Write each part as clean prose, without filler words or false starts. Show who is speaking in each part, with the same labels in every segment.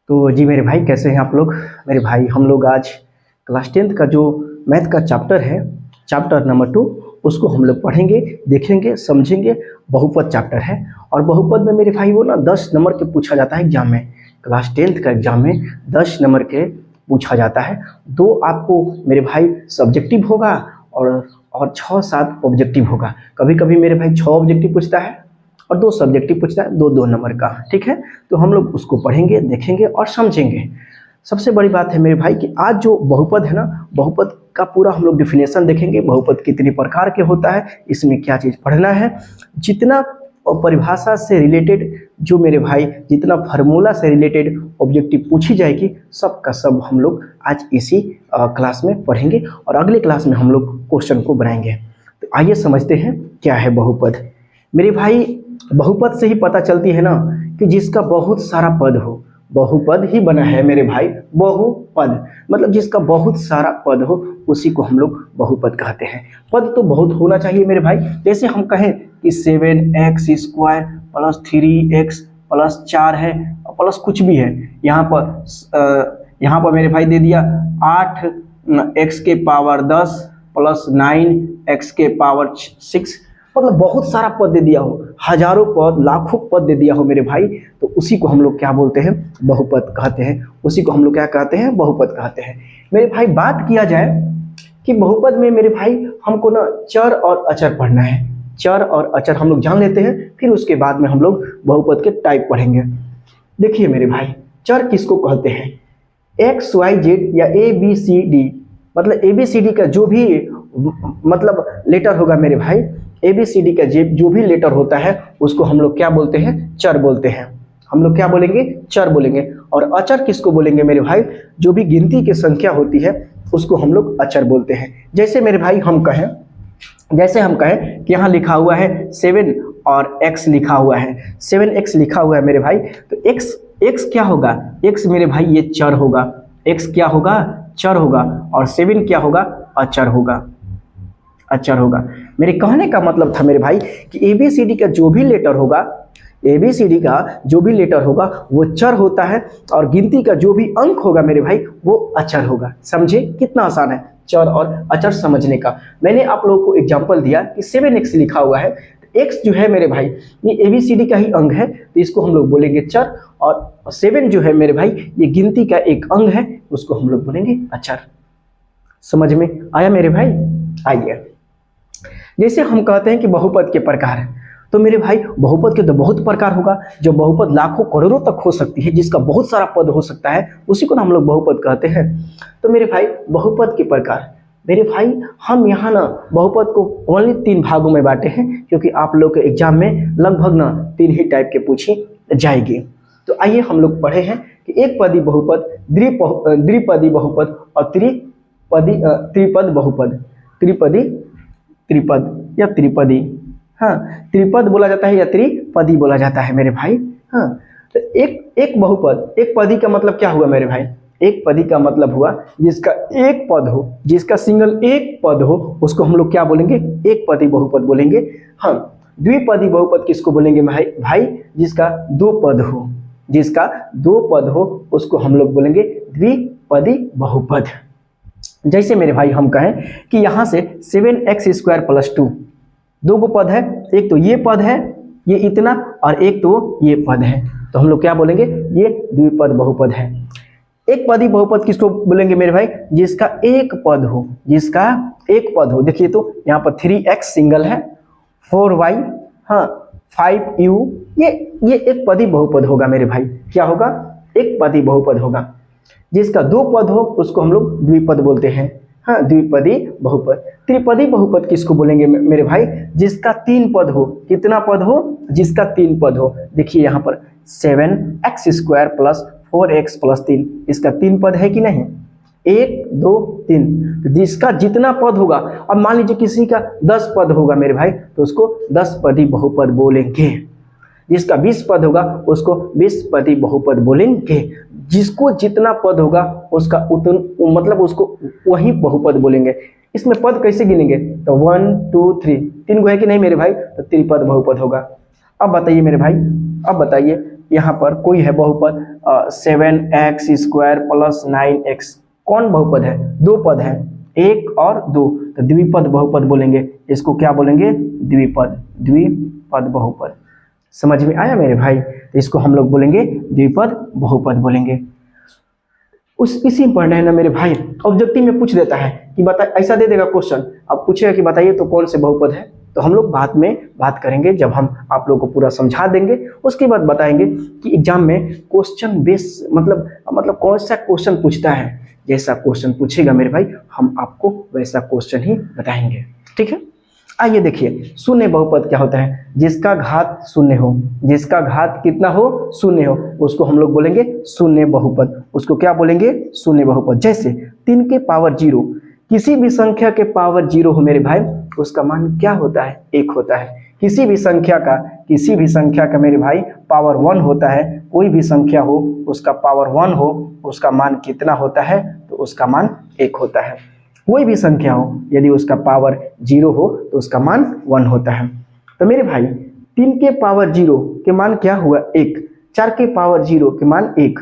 Speaker 1: तो जी मेरे भाई, कैसे हैं आप लोग। मेरे भाई, हम लोग आज क्लास 10th का जो मैथ का चैप्टर है, चैप्टर नंबर 2, उसको हम लोग पढ़ेंगे, देखेंगे, समझेंगे। बहुपद चैप्टर है और बहुपद में मेरे भाई वो ना 10 नंबर के पूछा जाता है एग्जाम में। क्लास 10th का एग्जाम में 10 नंबर के पूछा जाता है। दो आपको मेरे भाई सब्जेक्टिव होगा और 6-7 ऑब्जेक्टिव होगा। कभी कभी मेरे भाई 6 ऑब्जेक्टिव पूछता है और 2 सब्जेक्टिव पूछता है, 2-2 नंबर का। ठीक है, तो हम लोग उसको पढ़ेंगे, देखेंगे और समझेंगे। सबसे बड़ी बात है मेरे भाई कि आज जो बहुपद है ना, बहुपद का पूरा हम लोग डिफिनेशन देखेंगे। बहुपद कितने प्रकार के होता है, इसमें क्या चीज़ पढ़ना है, जितना परिभाषा से रिलेटेड जो मेरे भाई जितना फार्मूला से रिलेटेड ऑब्जेक्टिव पूछी जाएगी, सब का सब हम लोग आज इसी क्लास में पढ़ेंगे और अगले क्लास में हम लोग क्वेश्चन को बनाएंगे। तो आइए समझते हैं क्या है बहुपद। मेरे भाई, बहुपद से ही पता चलती है ना कि जिसका बहुत सारा पद हो, बहुपद ही बना है मेरे भाई। बहुपद मतलब जिसका बहुत सारा पद हो, उसी को हम लोग बहुपद कहते हैं। पद तो बहुत होना चाहिए मेरे भाई। जैसे हम कहें कि 7x² प्लस 3x प्लस 4 है प्लस कुछ भी है। यहाँ पर मेरे भाई दे दिया 8x के पावर 10 प्लस 9x के पावर 6, मतलब बहुत सारा पद दे दिया हो, हजारों पद, लाखों पद दे दिया हो मेरे भाई, तो उसी को हम लोग क्या बोलते हैं, बहुपद कहते हैं। उसी को हम लोग क्या कहते हैं, बहुपद कहते हैं। मेरे भाई, बात किया जाए कि बहुपद में मेरे भाई हमको ना चर और अचर पढ़ना है। चर और अचर हम लोग जान लेते हैं, फिर उसके बाद में हम लोग बहुपद के टाइप पढ़ेंगे। देखिए मेरे भाई, चर किसको कहते हैं, XYZ या ABCD, मतलब ABCD का जो भी मतलब लेटर होगा मेरे भाई, ABCD का जो भी लेटर होता है उसको हम लोग क्या बोलते हैं, चर बोलते हैं। हम लोग क्या बोलेंगे, चर बोलेंगे। और अचर किसको बोलेंगे मेरे भाई, जो भी गिनती की संख्या होती है उसको हम लोग अचर बोलते हैं। जैसे मेरे भाई हम कहें कि यहाँ लिखा हुआ है 7 और x लिखा हुआ है, 7x लिखा हुआ है मेरे भाई, तो x क्या होगा, x मेरे भाई ये चर होगा। x क्या होगा, चर होगा। और 7 क्या होगा, अचर होगा। अचर होगा। मेरे कहने का मतलब था मेरे भाई कि ABCD का जो भी लेटर होगा, ABCD का जो भी लेटर होगा वो चर होता है, और गिनती का जो भी अंक होगा मेरे भाई वो अचर होगा। समझे कितना आसान है चर और अचर समझने का। मैंने आप लोगों को एग्जांपल दिया कि 7x लिखा हुआ है, x जो है मेरे भाई ये ABCD का ही अंग है, तो इसको हम लोग बोलेंगे चर। और 7 जो है मेरे भाई ये गिनती का एक अंग है, उसको हम लोग बोलेंगे अचर। समझ में आया मेरे भाई। आइए, जैसे हम कहते हैं कि बहुपद के प्रकार, तो मेरे भाई बहुपद के तो बहुत प्रकार होगा। जो बहुपद लाखों करोड़ों तक हो सकती है, जिसका बहुत सारा पद हो सकता है, उसी को ना हम लोग बहुपद कहते हैं। तो मेरे भाई बहुपद के प्रकार, मेरे भाई हम यहाँ ना बहुपद को ओनली 3 भागों में बांटे हैं, क्योंकि आप लोग के एग्जाम में लगभग ना 3 ही टाइप के पूछी जाएगी। तो आइए हम लोग पढ़े हैं कि एक पदी बहुपद, द्विपदी बहुपद और त्रिपद बहुपद। त्रिपद या त्रिपदी, हाँ, त्रिपद बोला जाता है या त्रिपदी बोला जाता है मेरे भाई। हाँ, तो एक बहुपद, एक पदी का मतलब क्या हुआ मेरे भाई, एक पदी का मतलब हुआ जिसका एक पद हो, जिसका सिंगल एक पद हो, उसको हम लोग क्या बोलेंगे, एक पदी बहुपद बोलेंगे। हाँ, द्विपदी बहुपद किसको बोलेंगे भाई, जिसका 2 पद हो, जिसका 2 पद हो उसको हम लोग बोलेंगे द्विपदी बहुपद। जैसे मेरे भाई हम कहें कि यहाँ से 7x² प्लस 2, 2 पद है, एक तो ये पद है, ये इतना, और एक तो ये पद है, तो हम लोग क्या बोलेंगे, ये द्विपद बहुपद है। एक पदी बहुपद किसको बोलेंगे मेरे भाई, जिसका एक पद हो, जिसका एक पद हो। देखिए तो यहाँ पर 3x सिंगल है, 4y, हाँ, 5u, ये एक पदी बहुपद होगा मेरे भाई। क्या होगा, एक पदी बहुपद होगा। जिसका 2 पद हो उसको हम लोग द्विपद बोलते हैं। हाँ, द्विपदी बहुपद। त्रिपदी बहुपद किसको बोलेंगे मेरे भाई, जिसका 3 पद हो। कितना पद हो, जिसका 3 पद हो। देखिए यहाँ पर 7x² प्लस 4x प्लस 3, इसका 3 पद है कि नहीं, 1 2 3, तो जिसका जितना पद होगा, अब मान लीजिए किसी का 10 पद होगा मेरे भाई, तो उसको 10 पदी बहुपद बोलेंगे। जिसका 20 पद होगा उसको 20 पदी बहुपद बोलेंगे। जिसको जितना पद होगा उसका मतलब उसको वही बहुपद बोलेंगे। इसमें पद कैसे गिनेंगे, तो 1 2 3 गो है कि नहीं मेरे भाई, तो त्रिपद बहुपद होगा। अब बताइए मेरे भाई, अब बताइए यहाँ पर कोई है बहुपद 7x² प्लस 9x, कौन बहुपद है? दो पद है, एक और दो, तो द्विपद बहुपद बोलेंगे। इसको क्या बोलेंगे? द्विपद, द्विपद बहुपद। समझ में आया मेरे भाई? तो इसको हम लोग बोलेंगे द्विपद बहुपद बोलेंगे। इसी में पढ़ना है ना मेरे भाई। ऑब्जेक्टिव में पूछ देता है कि बता, ऐसा दे देगा क्वेश्चन, अब पूछेगा कि बताइए तो कौन से बहुपद है, तो हम लोग बाद में बात करेंगे जब हम आप लोगों को पूरा समझा देंगे, उसके बाद बताएंगे कि एग्जाम में क्वेश्चन बेस मतलब कौन सा क्वेश्चन पूछता है। जैसा क्वेश्चन पूछेगा मेरे भाई हम आपको वैसा क्वेश्चन ही बताएंगे, ठीक है। आइए देखिए, शून्य बहुपद क्या होता है? जिसका घात शून्य हो, जिसका घात कितना हो? शून्य हो, उसको हम लोग बोलेंगे शून्य बहुपद। उसको क्या बोलेंगे? शून्य बहुपद। जैसे 3 के पावर 0, किसी भी संख्या के पावर 0 हो मेरे भाई, उसका मान क्या होता है? 1 होता है। किसी भी संख्या का मेरे भाई पावर 1 होता है, कोई भी संख्या हो उसका पावर 1 हो, उसका मान कितना होता है? तो उसका मान 1 होता है। कोई भी संख्या हो यदि उसका पावर 0 हो तो उसका मान 1 होता है। तो मेरे भाई 3 के पावर 0 के मान क्या हुआ? 1। 4 के पावर 0 के मान 1।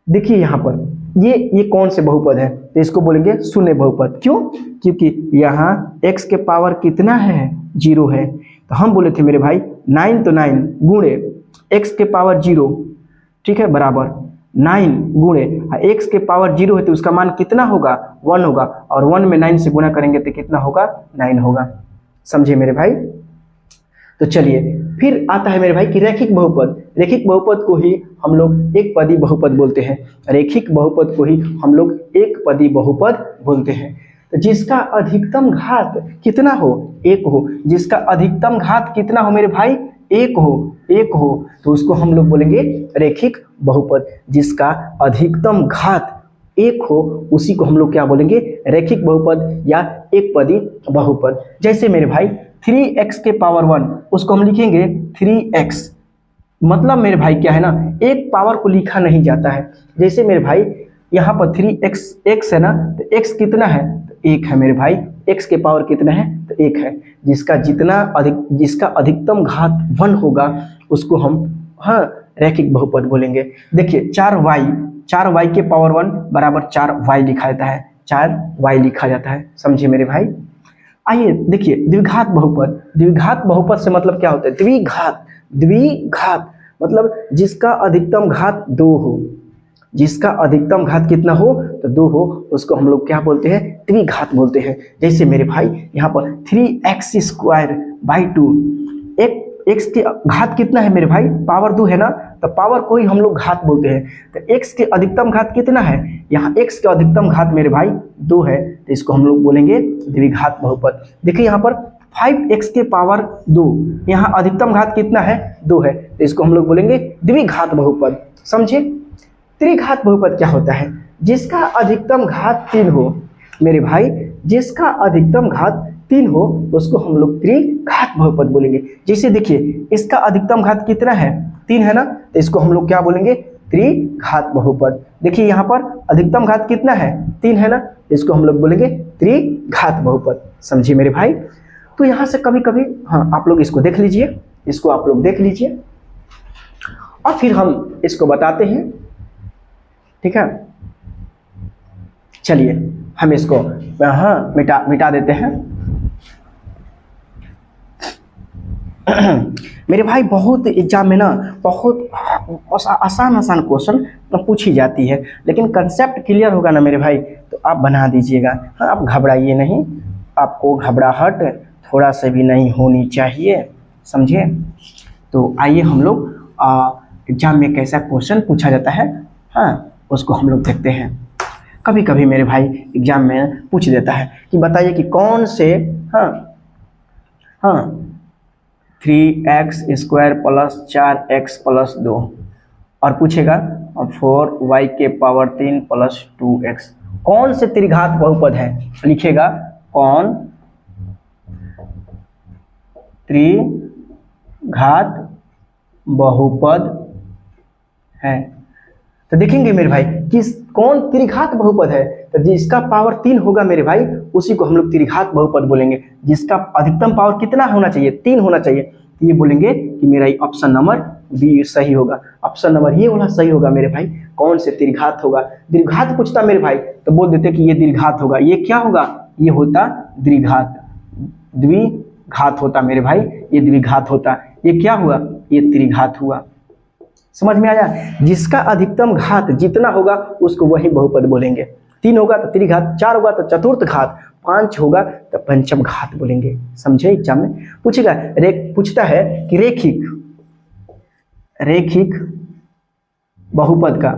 Speaker 1: देखिए यहाँ पर ये कौन से बहुपद है? तो इसको बोलेंगे शून्य बहुपद। क्यों? क्योंकि यहाँ x के पावर कितना है? 0 है। तो हम बोले थे मेरे भाई 9 तो 9 गुणे x के पावर 0, ठीक है, बराबर 9 गुणे x के पावर 0 है तो उसका मान कितना होगा? 1 होगा, और 1 में 9 से गुणा करेंगे तो कितना होगा? 9 होगा। समझे मेरे भाई? तो चलिए फिर आता है मेरे भाई कि रैखिक बहुपद। रैखिक बहुपद को ही हम लोग एक पदी बहुपद बोलते हैं। रैखिक बहुपद को ही हम लोग एक पदी बहुपद बोलते हैं। तो जिसका अधिकतम घात कितना हो? 1 हो। जिसका अधिकतम घात कितना हो मेरे भाई? 1 हो, तो उसको हम लोग बोलेंगे रैखिक बहुपद। जिसका अधिकतम घात 1 हो उसी को हम लोग क्या बोलेंगे? रैखिक बहुपद या एक पदी बहुपद। जैसे मेरे भाई 3x के पावर 1, उसको हम लिखेंगे 3x। मतलब मेरे भाई क्या है ना, एक पावर को लिखा नहीं जाता है। जैसे मेरे भाई यहाँ पर 3x है ना, तो x कितना है? तो 1 है मेरे भाई। x के पावर कितना है? तो 1 है। जिसका अधिकतम घात 1 होगा उसको हम रैखिक बहुपद बोलेंगे। देखिए 4y के पावर 1 बराबर 4y लिखा जाता है, 4y लिखा जाता है। समझे मेरे भाई? आइए देखिए द्विघात बहुपद। द्विघात बहुपद से मतलब क्या होता है? द्विघात मतलब जिसका अधिकतम घात 2 हो। जिसका अधिकतम घात कितना हो? तो 2 हो, उसको हम लोग क्या बोलते हैं? द्विघात बोलते हैं। जैसे मेरे भाई यहाँ पर 3x²/2, x के घात कितना है मेरे भाई? पावर 2 है ना, तो पावर को ही हम लोग घात बोलते हैं। तो x के अधिकतम घात कितना है? यहाँ x के अधिकतम घात मेरे भाई 2 है, तो इसको हम लोग बोलेंगे द्विघात बहुपद। देखिए यहाँ पर 5x के पावर 2, यहाँ अधिकतम घात कितना है? 2 है, तो इसको हम लोग बोलेंगे द्विघात बहुपद। समझे? त्रिघात बहुपद क्या होता है? जिसका अधिकतम घात 3 हो मेरे भाई, जिसका अधिकतम घात 3 हो उसको हम लोग त्रिघात बहुपद बोलेंगे। जैसे देखिए इसका अधिकतम घात कितना है? 3 है ना, तो इसको हम लोग क्या बोलेंगे? त्रिघात बहुपद। देखिए यहाँ पर अधिकतम घात कितना है? 3 है ना, इसको हम लोग बोलेंगे त्रिघात बहुपद। समझिए मेरे भाई? तो यहाँ से कभी कभी आप लोग इसको देख लीजिए, इसको आप लोग देख लीजिए और फिर हम इसको बताते हैं, ठीक है। चलिए हम इसको मिटा देते हैं। मेरे भाई बहुत एग्जाम में ना बहुत आसान क्वेश्चन पूछी जाती है, लेकिन कंसेप्ट क्लियर होगा ना मेरे भाई तो आप बना दीजिएगा। आप घबराइए नहीं, आपको घबराहट थोड़ा सा भी नहीं होनी चाहिए, समझिए। तो आइए हम लोग एग्जाम में कैसा क्वेश्चन पूछा जाता है उसको हम लोग देखते हैं। कभी कभी मेरे भाई एग्जाम में पूछ देता है कि बताइए कि कौन से 3x² + 4x + 2 और पूछेगा 4y के पावर 3 + 2x कौन से त्रिघात बहुपद है? लिखेगा कौन त्रिघात बहुपद है। तो देखेंगे मेरे भाई कौन त्रिघात बहुपद है, तो जिसका पावर 3 होगा मेरे भाई उसी को हम लोग त्रिघात बहुपद बोलेंगे। जिसका अधिकतम पावर कितना होना चाहिए? 3 होना चाहिए, तो ये बोलेंगे कि मेरा ऑप्शन नंबर बी सही होगा, ऑप्शन नंबर ये वाला सही होगा मेरे भाई। कौन से द्विघात होगा, द्विघात पूछता मेरे भाई तो बोल देते कि ये द्विघात होगा। ये क्या होगा, ये होता द्विघात, द्विघात होता मेरे भाई, ये द्विघात होता। ये क्या हुआ, ये त्रिघात हुआ। समझ में आया, जिसका अधिकतम घात जितना होगा उसको वही बहुपद बोलेंगे। 3 होगा तो त्रिघात, 4 होगा तो चतुर्थ घात, 5 होगा तो पंचम घात बोलेंगे। समझे, एग्जाम में पूछेगा, पूछता है कि रेखिक बहुपद का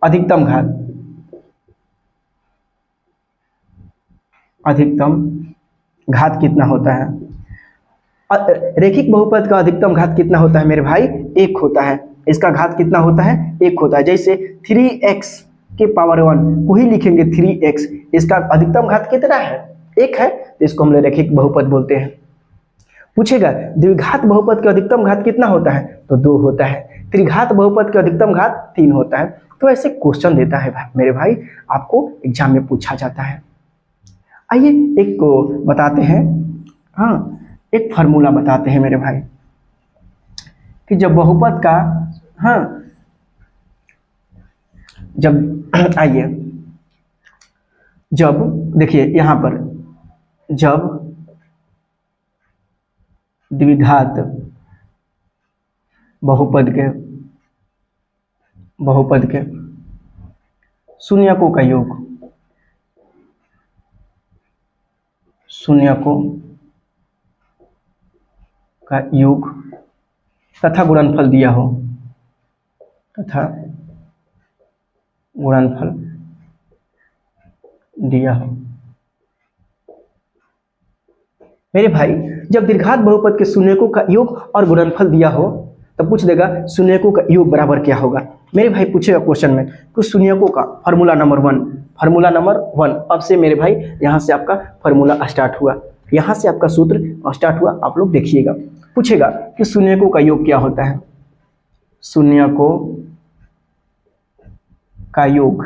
Speaker 1: अधिकतम घात कितना होता है। रेखिक बहुपद का अधिकतम घात कितना होता है मेरे भाई, 1 होता है। इसका घात कितना होता है, 1 होता है। जैसे 3x के पावर 1 को ही लिखेंगे 3x, इसका अधिकतम घात कितना है, 1 है, तो इसको हम लोग रेखिक बहुपद बोलते हैं। पूछेगा द्विघात बहुपद का अधिकतम घात कितना होता है, तो 2 होता है। त्रिघात बहुपद का अधिकतम घात 3 होता है। तो ऐसे क्वेश्चन देता है मेरे भाई, आपको एग्जाम में पूछा जाता है। आइए एक को बताते हैं, हाँ एक फार्मूला बताते हैं मेरे भाई कि जब बहुपद का, हाँ जब आइए, जब देखिए यहाँ पर, जब द्विघात बहुपद के शून्यकों का योग तथा गुणनफल दिया हो, मेरे भाई जब द्विघात बहुपद के शून्यकों का योग और गुणनफल दिया हो तो पूछ देगा शून्यकों का योग बराबर क्या होगा। मेरे भाई पूछेगा क्वेश्चन में कुछ शून्यकों का फार्मूला नंबर 1। अब से मेरे भाई यहाँ से आपका फार्मूला स्टार्ट हुआ, यहाँ से आपका सूत्र स्टार्ट हुआ, आप लोग देखिएगा। पूछेगा कि शून्यकों का योग क्या होता है, शून्यकों का योग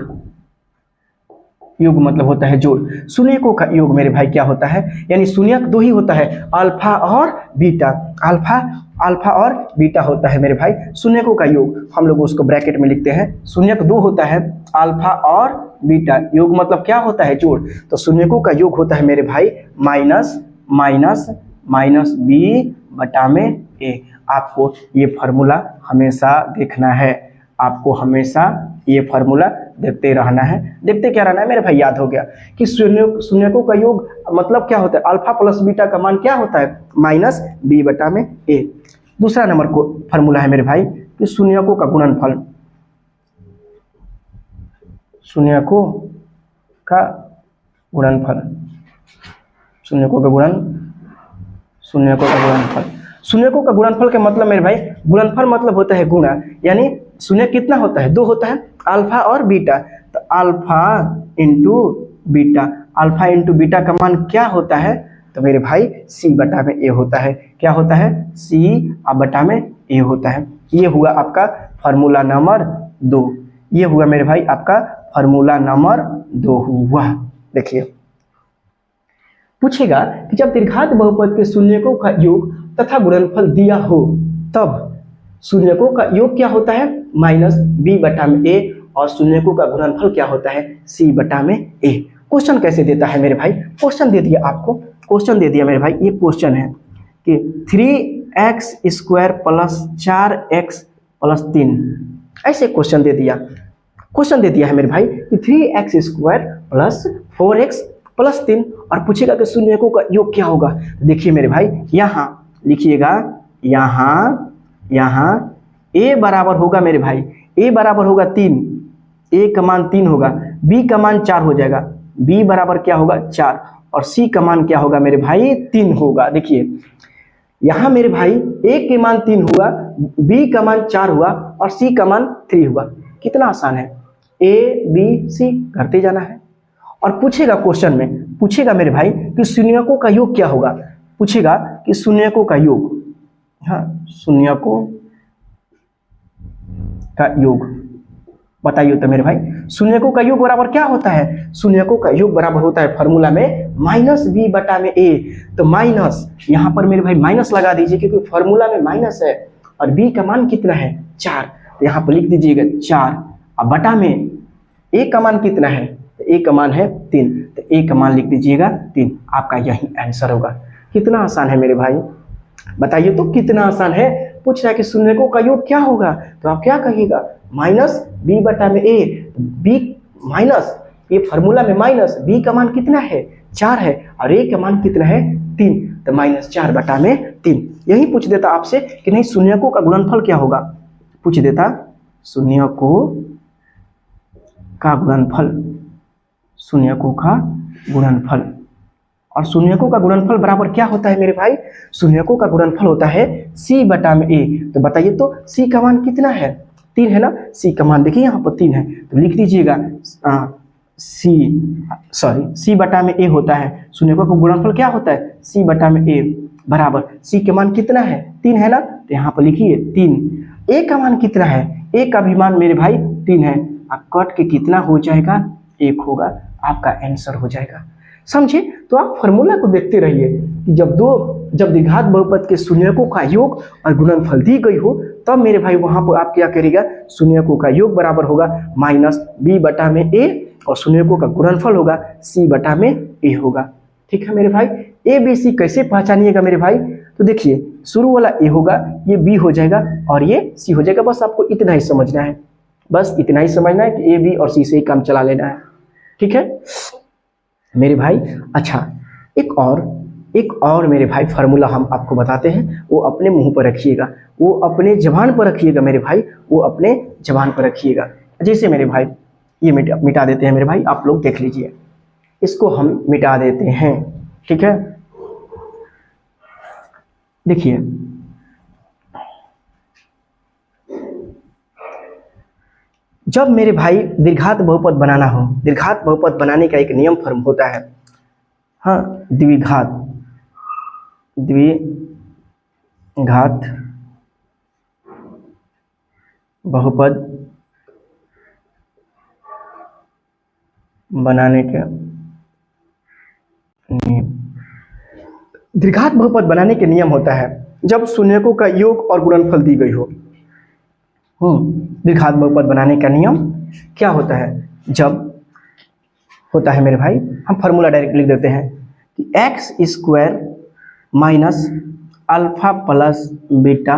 Speaker 1: मतलब होता है जोड़। शून्यकों का योग मेरे भाई क्या होता है, यानी शून्यक 2 ही होता है, अल्फा और बीटा, अल्फा और बीटा होता है मेरे भाई शून्यकों का योग। हम लोग उसको ब्रैकेट में लिखते हैं, शून्यक 2 होता है, अल्फा और बीटा, योग मतलब क्या होता है, जोड़। तो शून्यकों का योग होता है मेरे भाई माइनस बी बटा में ए। आपको ये फार्मूला हमेशा देखना है, आपको हमेशा ये फार्मूला देखते रहना है। देखते क्या रहना है मेरे भाई, याद हो गया कि शून्यकों का योग मतलब क्या होता है, अल्फा प्लस बीटा का मान क्या होता है, माइनस बी बटा में ए। दूसरा नंबर को फार्मूला है मेरे भाई कि शून्यकों का गुणनफल, शून्यकों का गुणनफल का मतलब मेरे भाई, गुणनफल मतलब होता है गुणा, यानी शून्य कितना होता है, 2 होता है, अल्फा और बीटा। तो अल्फा इंटू बीटा का मान क्या होता है, तो मेरे भाई सी बटा में ए होता है। क्या होता है, सी बटा में ए होता है। ये हुआ आपका फार्मूला नंबर 2, ये हुआ मेरे भाई आपका फार्मूला नंबर 2 हुआ। देखिए पूछेगा कि जब द्विघात बहुपद के शून्यकों का योग तथा गुणनफल दिया हो तब शून्यकों का योग क्या होता है, माइनस बी बटा में ए, और शून्यकों का गुणनफल क्या होता है, सी बटा में ए। क्वेश्चन कैसे देता है मेरे भाई, क्वेश्चन दे दिया आपको, क्वेश्चन दे दिया मेरे भाई। ये क्वेश्चन है कि 3x square plus 4x plus 3, ऐसे क्वेश्चन दे दिया है मेरे भाई कि 3x square plus 4x plus 3, और पूछेगा कि शून्यकों का योग क्या होगा। देखिए मेरे भाई यहाँ लिखिएगा, यहाँ a बराबर होगा मेरे भाई, a बराबर होगा 3, a का मान 3 होगा, b का मान 4 हो जाएगा, b बराबर क्या होगा 4, और c का मान क्या होगा मेरे भाई 3 होगा। देखिए यहाँ मेरे भाई a के मान 3 हुआ, b का मान 4 हुआ और c का मान 3 हुआ। कितना आसान है, a b c करते जाना है। और पूछेगा क्वेश्चन में, पूछेगा मेरे भाई कि शून्यकों का योग क्या होगा, पूछेगा कि शून्यकों का योग, हाँ शून्यकों का योग बताइए तो मेरे भाई, शून्यकों का योग बराबर क्या होता है? शून्यकों का योग बराबर होता है फॉर्मूला में माइनस बी बटा में ए। तो माइनस, यहाँ पर मेरे भाई माइनस लगा दीजिए क्योंकि फॉर्मूला में माइनस है और बी का मान कितना है 4, तो यहाँ पर लिख दीजिएगा 4। अब बटा में ए का मान कितना है? तो ए का मान है 3, तो ए का मान लिख दीजिएगा 3। आपका यही आंसर होगा। कितना आसान है मेरे भाई, बताइए तो कितना आसान है। पूछ रहा है कि शून्यकों का योग क्या होगा, तो आप क्या कहिएगा? माइनस बी बटा में ए। बी माइनस, ये फॉर्मूला में माइनस, बी का मान कितना है 4 है और ए का मान कितना है 3, तो -4 बटा में 3। यही पूछ देता आपसे कि नहीं शून्यकों का गुणनफल क्या होगा, पूछ देता शून्यकों का गुणनफल, शून्यकों का गुणनफल। और शून्यकों का गुणनफल बराबर क्या होता है मेरे भाई? शून्यकों का गुणनफल होता है सी बटा में ए। तो बताइए तो सी का मान कितना है? 3 है ना। सी का मान देखिए यहाँ पर 3 है, तो लिख दीजिएगा सी बटा में ए होता है। शून्यकों का गुणनफल क्या होता है? सी बटा में ए बराबर सी के मान कितना है 3 है ना, तो यहाँ पर लिखिए 3। ए का मान कितना है? ए का भी मान मेरे भाई 3 है। आप कट के कितना हो जाएगा? 1 होगा, आपका आंसर हो जाएगा। समझे? तो आप फॉर्मूला को देखते रहिए कि जब द्विघात बहुपद के शून्यकों का योग और गुणनफल दी गई हो तब मेरे भाई वहां पर आप क्या करिएगा? शून्यकों का योग बराबर होगा माइनस बी बटा में ए और शून्यकों का गुणनफल होगा सी बटा में ए होगा। ठीक है मेरे भाई। ए बी सी कैसे पहचानिएगा मेरे भाई? तो देखिए शुरू वाला ए होगा, ये बी हो जाएगा और ये सी हो जाएगा। बस आपको इतना ही समझना है, बस इतना ही समझना है कि ए बी और सी से ही काम चला लेना है। ठीक है मेरे भाई। अच्छा, एक और मेरे भाई फार्मूला हम आपको बताते हैं, वो अपने मुंह पर रखिएगा, वो अपने जबान पर रखिएगा मेरे भाई, वो अपने जबान पर रखिएगा। जैसे मेरे भाई ये मिटा देते हैं मेरे भाई, आप लोग देख लीजिए, इसको हम मिटा देते हैं। ठीक है, देखिए जब मेरे भाई द्विघात बहुपद बनाना हो, द्विघात बहुपद बनाने का एक नियम फॉर्म होता है। हाँ, द्विघात बहुपद बनाने के नियम, द्विघात बहुपद बनाने के नियम होता है जब शून्यकों का योग और गुणनफल दी गई हो। द्विघात बहुपद बनाने का नियम क्या होता है? जब होता है मेरे भाई, हम फार्मूला डायरेक्ट लिख देते हैं कि x square minus alpha plus beta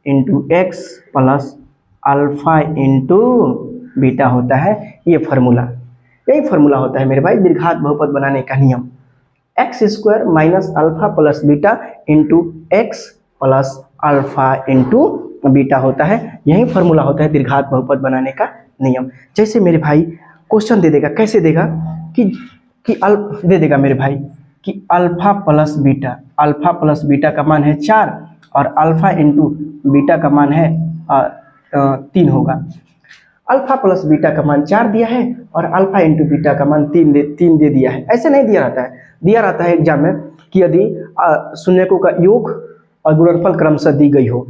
Speaker 1: into x plus alpha into beta होता है। ये फार्मूला, यही फार्मूला होता है मेरे भाई द्विघात बहुपद बनाने का नियम। X square minus alpha plus beta into x plus alpha into beta होता है। यही फार्मूला होता है द्विघात बहुपद बनाने का नियम। जैसे मेरे भाई क्वेश्चन दे देगा, कैसे देगा कि दे देगा मेरे भाई कि अल्फा प्लस बीटा का मान है 4 और अल्फा इंटू बीटा का मान है 3 होगा। अल्फा प्लस बीटा का मान 4 दिया है और अल्फा इंटू बीटा का मान 3 दे दिया है। ऐसे नहीं दिया रहता है, दिया रहता है एग्जाम में कि यदि शून्यकों का योग और गुणनफल क्रमशः दी गई हो।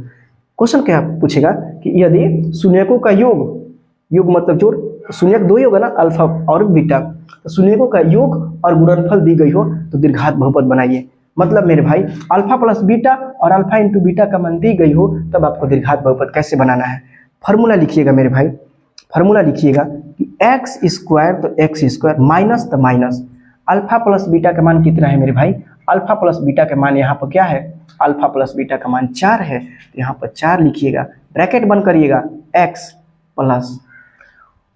Speaker 1: क्वेश्चन क्या पूछेगा कि यदि शून्यकों का योग मतलब जोड़, शून्यक 2 ही होगा ना, अल्फा और बीटा, तो शून्यकों का योग और गुणनफल दी गई हो तो द्विघात बहुपद बनाइए। मतलब मेरे भाई अल्फा प्लस बीटा और अल्फा इंटू बीटा का मान दी गई हो तब आपको द्विघात बहुपद कैसे बनाना है। फार्मूला लिखिएगा मेरे भाई, फार्मूला लिखिएगा कि एक्स स्क्वायर, तो एक्स स्क्वायर माइनस तो माइनस अल्फा प्लस बीटा का मान कितना है मेरे भाई? अल्फा प्लस बीटा का मान यहाँ पर क्या है? अल्फा प्लस बीटा का मान 4 है, तो यहाँ पर 4 लिखिएगा, ब्रैकेट बंद करिएगा, एक्स प्लस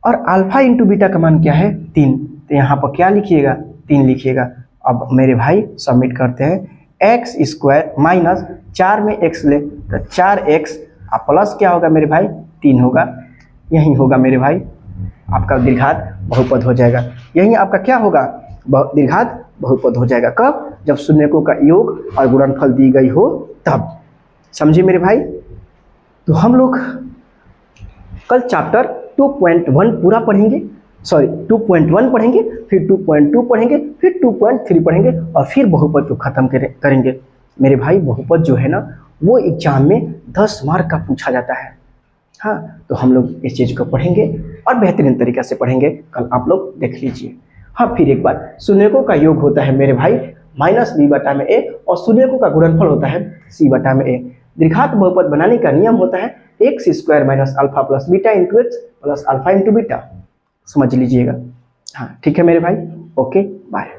Speaker 1: और अल्फा इंटू बीटा का मान क्या है? 3, तो यहाँ पर क्या लिखिएगा? 3 लिखिएगा। अब मेरे भाई सबमिट करते हैं। एक्स स्क्वायर माइनस 4 में x ले तो 4x और प्लस क्या होगा मेरे भाई? 3 होगा। यही होगा मेरे भाई आपका द्विघात बहुपद हो जाएगा। यही आपका क्या होगा? द्विघात बहुपद हो जाएगा। कब? जब शून्यकों का योग और गुणनफल दी गई हो तब। समझिए मेरे भाई। तो हम लोग कल चैप्टर 2.1 पूरा पढ़ेंगे, 2.1 पढ़ेंगे, फिर 2.2 पढ़ेंगे, फिर 2.3 पढ़ेंगे और फिर बहुपद को खत्म करेंगे। मेरे भाई बहुपद जो है ना वो एग्जाम में 10 मार्क का पूछा जाता है। हाँ, तो हम लोग इस चीज़ को पढ़ेंगे और बेहतरीन तरीक़े से पढ़ेंगे, कल आप लोग देख लीजिए। हाँ, फिर एक बार, शून्यकों का योग होता है मेरे भाई माइनस बी बटा में ए, और शून्यकों का गुणनफल होता है सी बटा में ए। द्विघात बहुपद बनाने का नियम होता है x square minus alpha plus beta into x plus alpha into beta. समझ लीजिएगा। हाँ ठीक है मेरे भाई, ओके बाय।